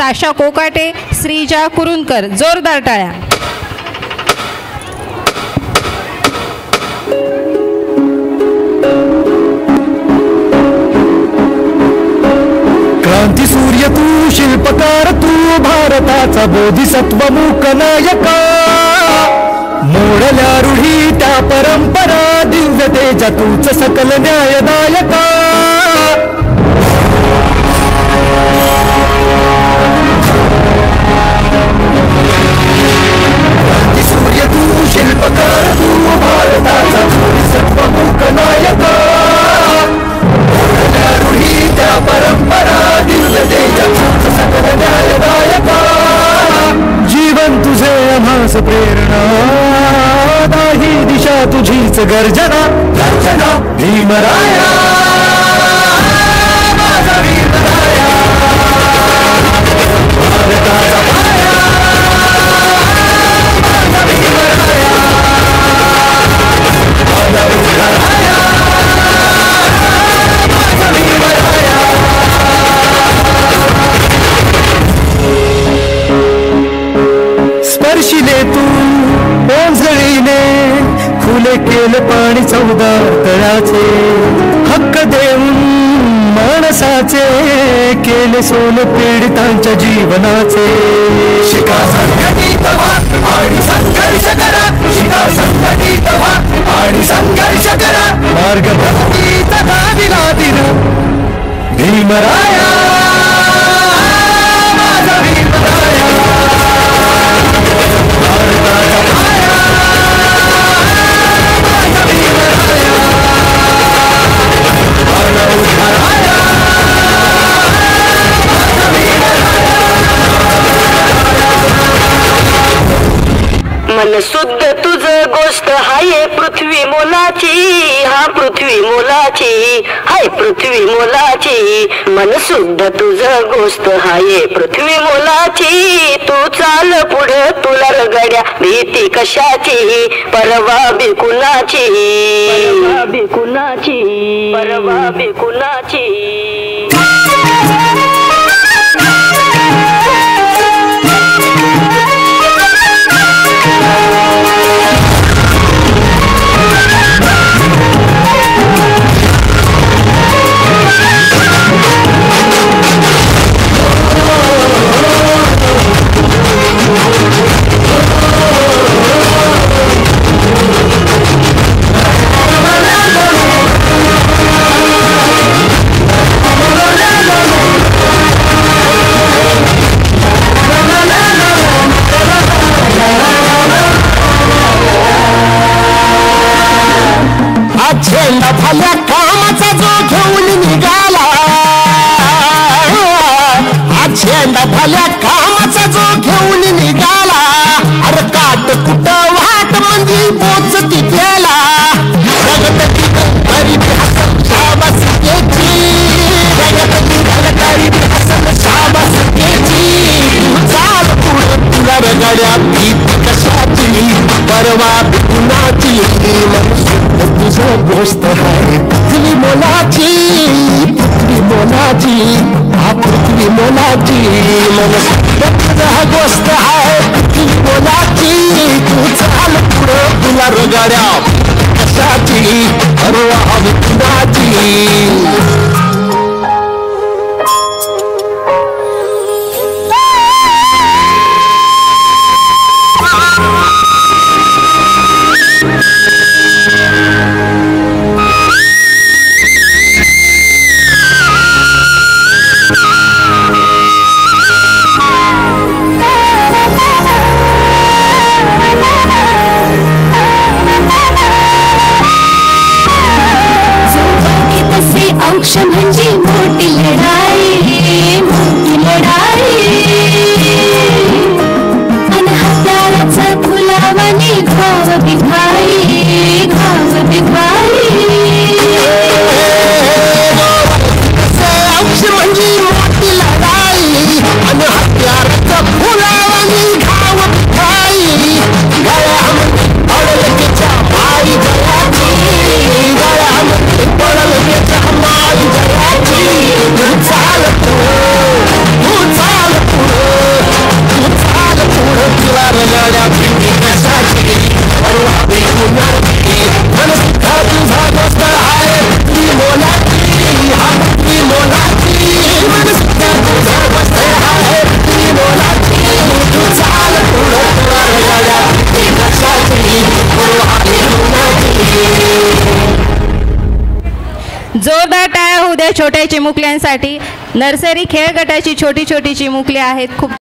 Sasha Kokate, Sreeja Kurundkar. जोरदार टाळ्या. क्रांती सूर्य तू, शिल्पकार तू, भारताचा बोधिसत्व मूक नायका. मोडल्या रूढी त्या परंपरा, दिव्य तेजा तूच सकल न्यायदायका. क्रांती सूर्य तू, शिल्पकार तू, भारताचा बोधिसत्व मूक नायका. मोडल्या रूढी त्या परंपरा, दिव्य तेजा तूच सकल न्यायदायका. जीवन तुझे आम्हास प्रेरणा, नाही दिशा तुझीच गर्जना. गर्जना भीमराया, माझा भीमराया. भारताचा पाया, माझा भीमराया. माझा भीमराया, माझा भीमराया. स्पर्शिले तू ओंजळीने, खुले केले पाणी 14 तळ्याचे. हक्क देऊन माणसाचे, केले सोन पीडितांच्या जीवनाचे. शिका संघटित व्हा आणि संघर्ष करा. शिका संघटित व्हा आणि संघर्ष करा. मार्ग भक्तीचा गाविला दिन भीमराया, माझा भीमराया. मन शुद्ध तुझ गोष्ट हाय पृथ्वी मोलाची. हा पृथ्वी मोलाची, हाय पृथ्वी मोलाची. मन शुद्ध तुझ गोष्ट हाय पृथ्वी मोलाची. तू चाल पुढे तुला रगड्या, भीती कशाची, परवा बिकुनाची. परवा बिकुनाची, परवा बिकुनाची. झेंडा भल्या कामाचा जो घेऊन निघाला. झेंडा भल्या कामाचा जो घेऊन निघाला. अरे काट कुठं वाट म्हणजे पोचती त्याला. जगत गरीबी हसन शाबास घ्यायची. जगत गरीबी हसन शाबास घ्यायची. चाल पुढे तुला रगड्या, भीती कशाची, परवा बिकुनाची. तुझं गोष्ट आहे पृथ्वी मोलाची. पृथ्वी मोलाची, हा पृथ्वी मोलाची. मन तुझं गोष्ट आहे पृथ्वी मोलाची. तू चाल पुढं तुला रगाड्या कशाची, परवा बिकुनाची. म्हणजे मोठी लढाई, मोठी लढाई. आणि हाताळाचा फुलावानी घाव बिघाई, घाव बिघाई. म्हणजे मोठी लढाई आणि हत्याराचा फुलावानी घाव बिघाई. गळ्यामध्ये पडल त्याच्या माई जयाची, गळ्यामध्ये पडल त्याच्या माई जयाची. तू चाल पुढं, तू चाल पुढं जोरदार टाळ्या होऊ द्या छोट्या चिमुकल्यांसाठी. नर्सरी खेळ गटाची छोटी छोटी चिमुकली आहेत. खूप